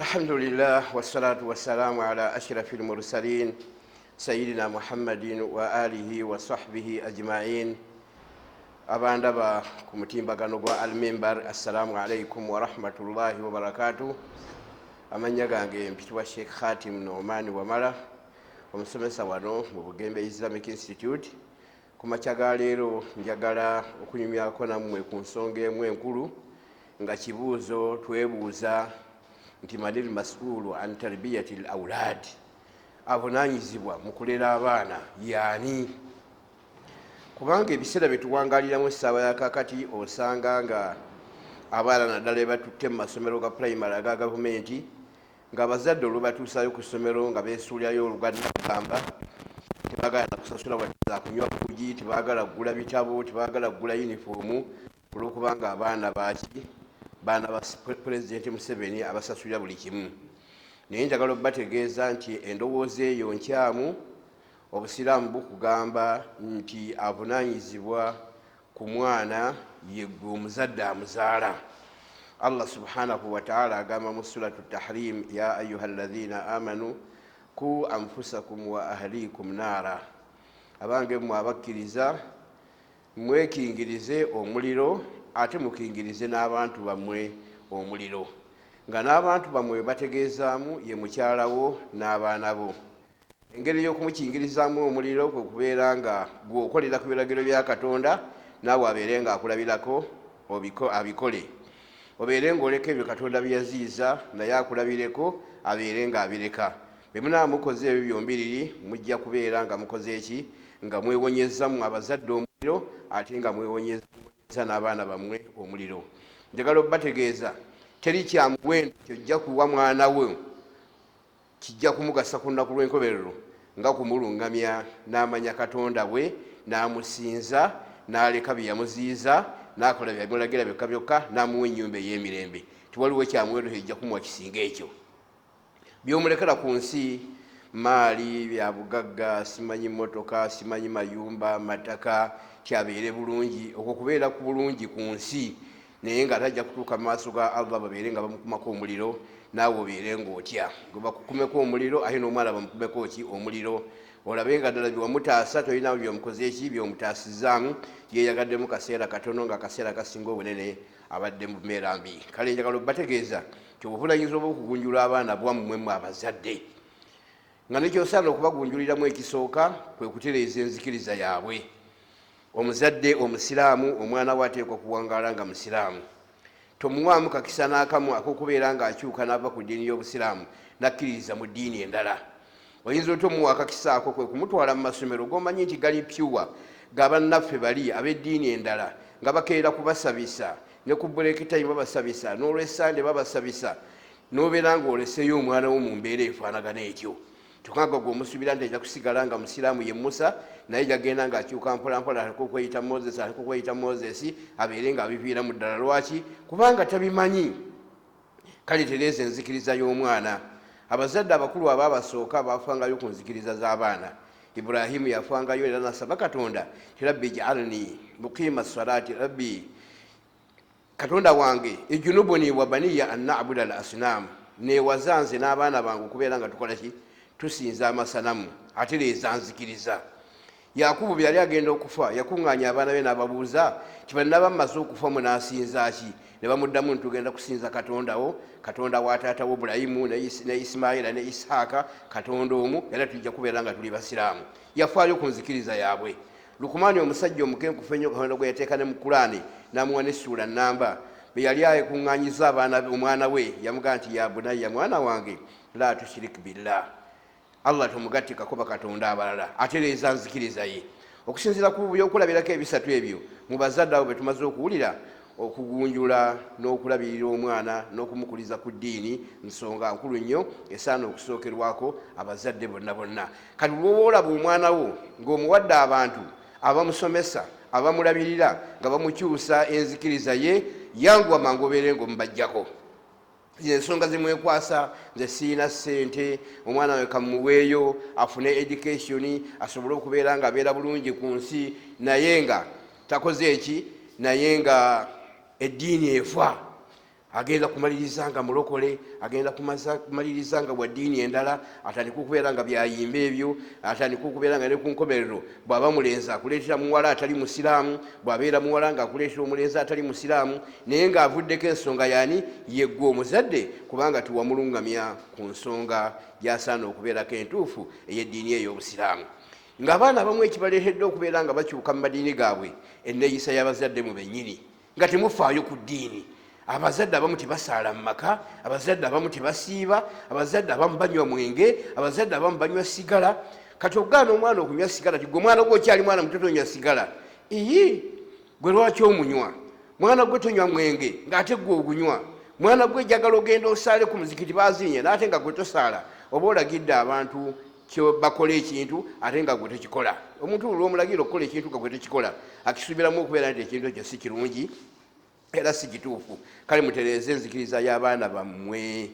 الحمد لله والصلاة والسلام على أشرف المرسلين سيدنا محمد وآله وصحبه أجمعين. أباندبا كمتين بغانوغوا المنبر. السلام عليكم ورحمة الله وبركاته. أمن يغانغي مبتوى الشيخ خاتم نومان ومالا omusomesa wano mu Bugembe Islamic Institute. Kumakyagaleero njagala okunyumyako nammwe ku nsonga emu enkulu nga kibuuzo twebuuza nti manil mas'ulu an tarbiyati al-awlad, avunaanyizibwa mu kulera abaana yaani? Kubanga ebiseera bye tuwangaliramu essaawa ya kakati osanga nga abaana naddala batutte mu masomero ga primary aga gavumenti ng'abazadde olubatuusaayo ku ssomero nga beesuulirayo oluganda kugamba tebagala kusasula wadde kunywa kugi, tebagala kugula bitabo, tebagala kugula yunifoomu olw'okubanga abaana baana ba Pulezidenti Museveni abasasulira buli kimu. Naye njagala okubategeeza nti endowooza eyo nkyamu. Obusiraamu bukugamba nti avunaanyizibwa ku mwana ye gwe omuzadde amuzaala. Allah subhanahu wa ta'ala agamba mu suratu Tahrim, ya ayuha alladhina amanu ku anfusakum wa ahlikum naara, abange mmwe abakkiriza mwekingirize omuliro ate mukingirize n'abantu bammwe omuliro. Nga n'abantu bammwe bategeezaamu ye mukyalawo n'abaana bo. Engeri y'okumukingirizaamu omuliro kwe kubeera nga gw'okolera ku biragiro bya Katonda naawe abeere nga akulabirako abikole. Obeere ng'oleka ebyo Katonda bye yaziyiza naye akulabireko abeere nga abireka. Bwe munaaba mukoze ebyo byombiriri mujja kubeera nga mukoze eki? Nga mwewonyezza mu abazadde omuliro ate nga mwewonyezza n'abaana bammwe omuliro. Njagala okubategeeza teri kya muwendo kyojja kuwa mwana we kijja kumugasa ku lunaku lw'enkomerero nga kumulungamya n'amanya Katonda we n'amusinza n'aleka bye yamuziyiza n'akola bye yamulagira byokka byokka n'amuwa ennyumba ey'emirembe. Tiwaliwo kyamuwendo kijja kumuwa kisinga ekyo. By'omulekera ku nsi maali bya bugagga, simanyi mmotoka, simanyi mayumba, mataka, kyabeere bulungi okwo kubeera ku bulungi ku nsi, naye nga tajja kutuuka mu maaso ga Allah babeere nga bamukumako omuliro naawe obeere ng'otya. Gwe bakukumeko omuliro ate n'omwana bamukumeko ki omuliro. Olabe nga ddala by'omutaasa tolinamu by'omukoze eki by'omutaasizaamu, yeeyagaddemu kaseera katono nga kaseera kasinga obunene abadde mu mbeera mbi. Kale njagala okubategeeza nti obuvunaanyizibwa bw'okugunjula abaana bwammwe mmwe abazadde, nga nekyosaana okubagunjuliramu ekisooka kwe kutereeza enzikiriza yaabwe. Omuzadde omusiraamu omwana we ateekwa kuwangaala nga musiraamu. Tomuwaamu kakisa n'akamu ak'okubeera ng'akyuka n'ava ku ddiini y'obusiraamu n'akkiririza mu ddiini endala. Oyinza otomuwa akakisa ako kwe kumutwala mu masomero g'omanyi nti gali pyuwa ga bannaffe bali ab'eddiini endala nga bakeera kubasabisa ne ku break time babasabisa n'olw'essande babasabisa, n'obeera ng'oleseyo omwana wo mu mbeera efaanagana etyo. Tukanga gwe omusuubira nti ajja kusigala nga musiraamu ye Musa, naye jagenda ng'akyuka mpolampola aliko okweyita Moses, aliko okweyita Moses, abeere ng'abiviiramu ddala. Lwaki? Kubanga tabimanyi. Kale tereeza enzikiriza y'omwana. Abazadde abakulu abaabasooka baafangayo ku nzikiriza z'abaana. Ibrahimu yafangayo era nasaba Katonda ti rabbi ij'alni muqiima salaati, rabbi Katonda wange ijunubuni wa baniya an na'buda al asnaam, neewaza nze n'abaana bange okubeera nga tukola ki? Tusinza amasanamu. Atereeza nzikiriza. Yakubu bwe yali agenda okufa yakuŋŋaanya abaana be n'ababuuza ti bannaba mmaze okufa munaasinza ki? Ne bamuddamu nti tugenda kusinza Katonda wo, Katonda wa taata wo Ibulayimu ne Isimayira ne Isaaka, Katonda omu, era tujja kubeera nga tuli basiraamu. Yafaayo ku nzikiriza yaabwe. Lukumaani omusajja omukenkufu ennyo Katonda gwe yateeka ne mu Kulaani n'amuwa n'essuula nnamba, bwe yali ayekuŋŋaanyiza omwana we yamugamba nti ya bunayya, mwana wange, la tushiriki billah, Allah tomugattikako bakatonda abalala. Atereeza nzikiriza ye. Okusinziira ku byokulabirako ebisatu ebyo mu bazadde abo bwe tumaze okuwulira, okugunjula n'okulabirira omwana n'okumukuliza ku ddiini nsonga nkulu nnyo esaana okusookerwako abazadde bonna bonna. Kati lw'oba olaba omwana wo ng'omuwadde abantu abamusomesa abamulabirira nga bamukyusa enzikiriza ye, yanguwa mangu obeere ng'omubajjako. Ensonga zimwekwasa, nze siina ssente, omwana we kamuweeyo afune education asobole okubeera nga abeera bulungi ku nsi, naye nga takoze eki? Naye nga eddiini efa. agenda kumaliriza nga mulokole, agenda kumaliriza nga wa ddiini endala, atandika okubeera nga byayimba ebyo, atandika okubeera nga ne ku nkomerero bw'aba mulenzi akuleetera muwala atali musiraamu, bw'abeera muwala ng'akuleetera omulenzi atali musiraamu, naye ng'avuddeko ensonga yaani yeggwe omuzadde, kubanga tiwamulungamya ku nsonga gy'asaana okubeerako entuufu ey'eddiini ey'obusiraamu. Ng'abaana abamu ekibaleetedde okubeera nga bakyuka mu madiini gaabwe enneeyisa y'abazadde mu bennyini, nga temufaayo ku ddiini. Abazadde abamu tebasaala mu maka, abazadde abamu tebasiiba, abazadde abamu banywa mwenge, abazadde abamu banywa sigala. Kati ogaana omwana okunywa sigala, tigwe omwana gwe okyali mwana mutoto onywa sigala. Gwe lwaki omunywa? Mwana gwe tonywa mwenge ng'ate gwe ogunywa. Mwana gwe jagala ogenda osaale ku muzikiti bazinye n'ate nga gwe tosaala. Oba olagidde abantu bakola ekintu ate nga gwe tekikola. Omuntu olw'omulagira okukola ekintu nga gwe tekikola, akisuubiramu okubeera nti ekintu ekyo si kirungi era si kituufu. Kale mutereeze enzikiriza y'abaana bammwe.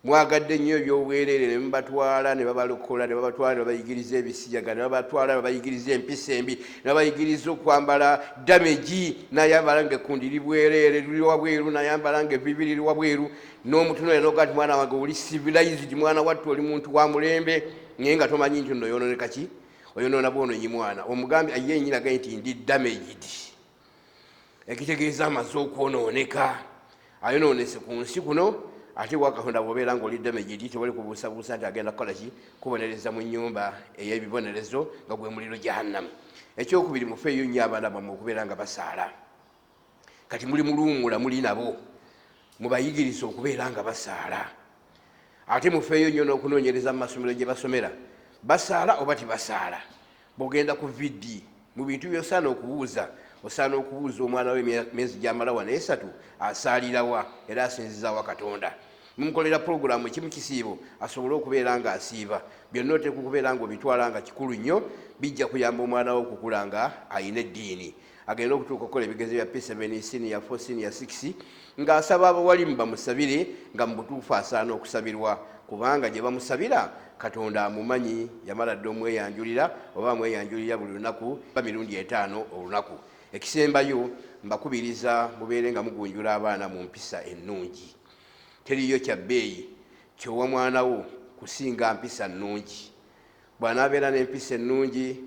Mwagadde nnyo ebyobwereere ne mubatwala ne babalokola, ne babatwala ne babayigiriza ebisiyaga, ne babatwala ne babayigiriza empisa embi, ne babayigiriza okwambala dameji, n'ayambala ng'ekkundi libwereere liri wabweru, n'ayambala ng'ebbibi liri wabweru, n'omutunuulira n'ogaa nti mwana wange oli civilized, mwana wattu oli muntu wa mulembe, naye nga tomanyi nti nno oyonooneka ki? Oyonoona bwonoonyi mwana. Omugambi ye nnyini agaye nti ndi damaged, ekitegeeza amaze okwonooneka, ayonoonese ku nsi kuno. Ate wakatonda bw'obeera ng'oli damaged tewali kubuusabuusa nti agenda kukola ki? Kubonereza mu nnyumba ey'ebibonerezo nga gwe muliro jahannam. Ekyokubiri, mufeeyo nnyo abaana bammwe okubeera nga basaala. Kati muli muluwummula muli nabo, mubayigiriza okubeera nga basaala. Ate mufeeyo nnyo n'okunoonyereza mu masomero gye basomera, basaala oba tibasaala. Bw'ogenda ku viddi mu bintu by'osaana okubuuza, osaana okubuuza omwana w'emyezi gy'amala 3 asaalirawa era asinzizaawa Katonda. Mumukolera pulogulaamu ekimu kisiibo asobole okubeera nga asiiba. Byonna oteekwa okubeera nga obitwala nga kikulu nnyo, bijja kuyamba omwana we okukula nga ayina eddiini. Agenda okutuuka okukola ebigezo bya P7, senior 4, senior 6, ng'asaba abawalimu bamusabire nga mu butuufu asaana okusabirwa, kubanga gye bamusabira Katonda amumanyi, yamala dde omweyanjulira oba amweyanjulira buli lunaku mirundi 5 olunaku. Ekisembayo mbakubiriza mubeere nga mugunjula abaana mu mpisa ennungi. Teriyo kya bbeeyi kyowa mwana wo kusinga mpisa nnungi. Bw'anaabeera n'empisa ennungi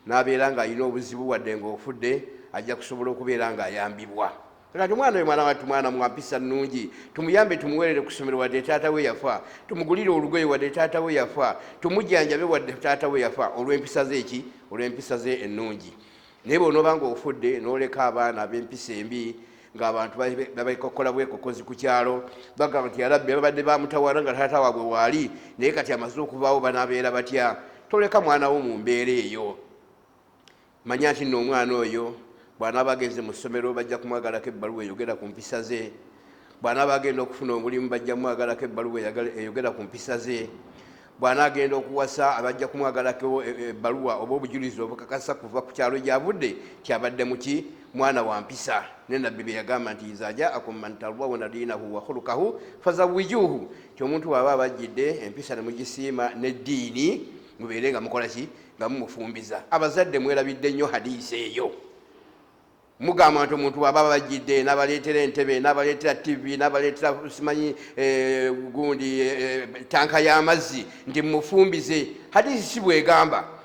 n'abeera ng'alina obuzibu wadde ng'ofudde, ajja kusobola okubeera ng'ayambibwa. Kati omwana we mwana wattu mwana mu mpisa nnungi, tumuyambe tumuweerere ku ssomero wadde taata we yafa, tumugulire olugoye wadde taata we yafa, tumujjanjabe wadde taata we yafa, olw'empisa ze eki? Olw'empisa ze ennungi. Naye bw'onooba ng'ofudde n'oleka abaana ab'empisa embi, ng'abantu babikokola bwekokozi ku kyalo, bagamba nti yarabbi babadde bamutawaana nga taata waabwe waali, naye kati amaze okuvaawo banaabeera batya? Toleka mwana wo mu mbeera eyo. Manya nti nno omwana oyo bw'anaaba agenze mu ssomero bajja kumwagalako ebbaluwa eyogera ku mpisa ze. Bw'anaaba agenda okufuna omulimu bajja kumwagalako ebbaluwa eyogera ku mpisa ze. Bw'anaagenda okuwasa abajja kumwagalako ebbaluwa oba obujulizi obukakasa kuva ku kyalo gy'avudde kyabadde muki? Mwana wa mpisa. Ne nabbi bye yagamba nti iza ja'akum man tardawna diinahu wa khuluqahu fazawwijuuhu, ti omuntu bw'aba abajjidde empisa ne mugisiima n'eddiini, mubeere nga mukola ki? Nga mumufumbiza. Abazadde mwerabidde nnyo hadiisi eyo. Mugamba nti omuntu bw'aba abajjidde n'abaleetera entebe, n'abaleetera TV, n'abaleetera simanyi gundi tanka y'amazzi nti mufumbize. Hadiisi si bwegamba.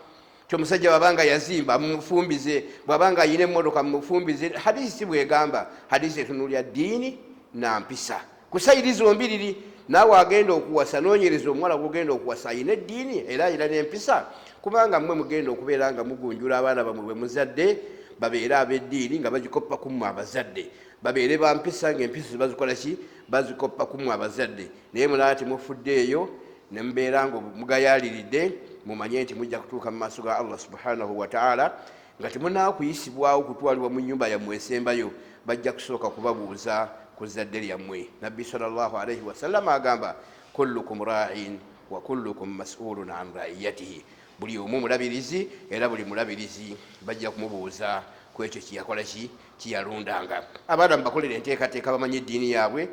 Omusajja bw'abanga yazimba mufumbize, bw'abanga ayina emmotoka mufumbize. Hadiisi si bwegamba. Hadiisi etunuulira ddiini na mpisa. Ku sayiri zombi riri. Naawe agenda okuwasa, noonyereza omuwala gw'ogenda okuwasa ayina eddiini era ayina n'empisa, kubanga mmwe mugenda okubeera nga mugunjula abaana bammwe bwe muzadde babeere ab'eddiini nga bagikoppa ku mmwe abazadde, babeere ba mpisa ng'empisa bazikola ki? Bazikoppa ku mmwe abazadde. Naye mulaba temufuddeeyo ne mubeera nga mugayaaliridde, mumanye nti mujja kutuuka mu maaso ga Allah subhanahu wa ta'ala nga temunaakuyisibwawo kutwalibwa mu nnyumba yammwe esembayo, bajja kusooka kubabuuza ku zadde lyammwe. Nabbi sallallahu alayhi wa sallam agamba kullukum ra'in wa kullukum mas'ulun an ra'iyatihi, buli omu mulabirizi era buli mulabirizi bajja kumubuuza ku ekyo kiyakola ki? Kiyalundanga. Abaana mubakolera enteekateeka bamanye eddiini yaabwe.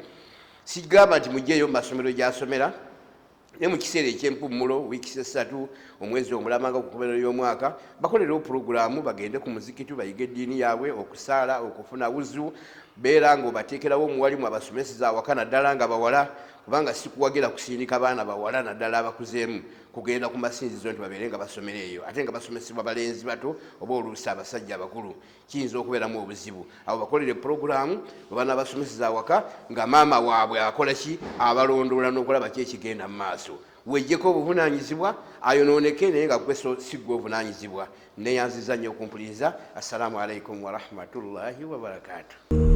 Sigamba nti mujjeeyo mu masomero gy'asomera ne mu kiseera eky'empumulo wiiki 3 omwezi omulama nga ku nkomerero y'omwaka bakolerewo pulogulaamu bagende ku muzikiti bayige eddiini yaabwe okusaala okufuna wuzu beera ng'obateekerawo omuwalimu abasomeseza awaka naddala nga bawala kubanga sikuwagira kusindika baana bawala naddala abakuzeemu kugenda ku masinzizo nti babeere nga basomera eyo ate nga basomesebwa balenzi bato oba oluusi abasajja abakulu kiyinza okubeeramu obuzibu abo bakolere pulogulaamu webaana basomeseza awaka nga maama waabwe akola ki abalondoola n'okulaba ki ekigenda mu maaso wejjeko obuvunaanyizibwa ayonooneke naye nga gwe sigwa obuvunaanyizibwa neyanziza nnyo okumpuliriza. Assalamu alaikum warahmatullahi wabarakatuh.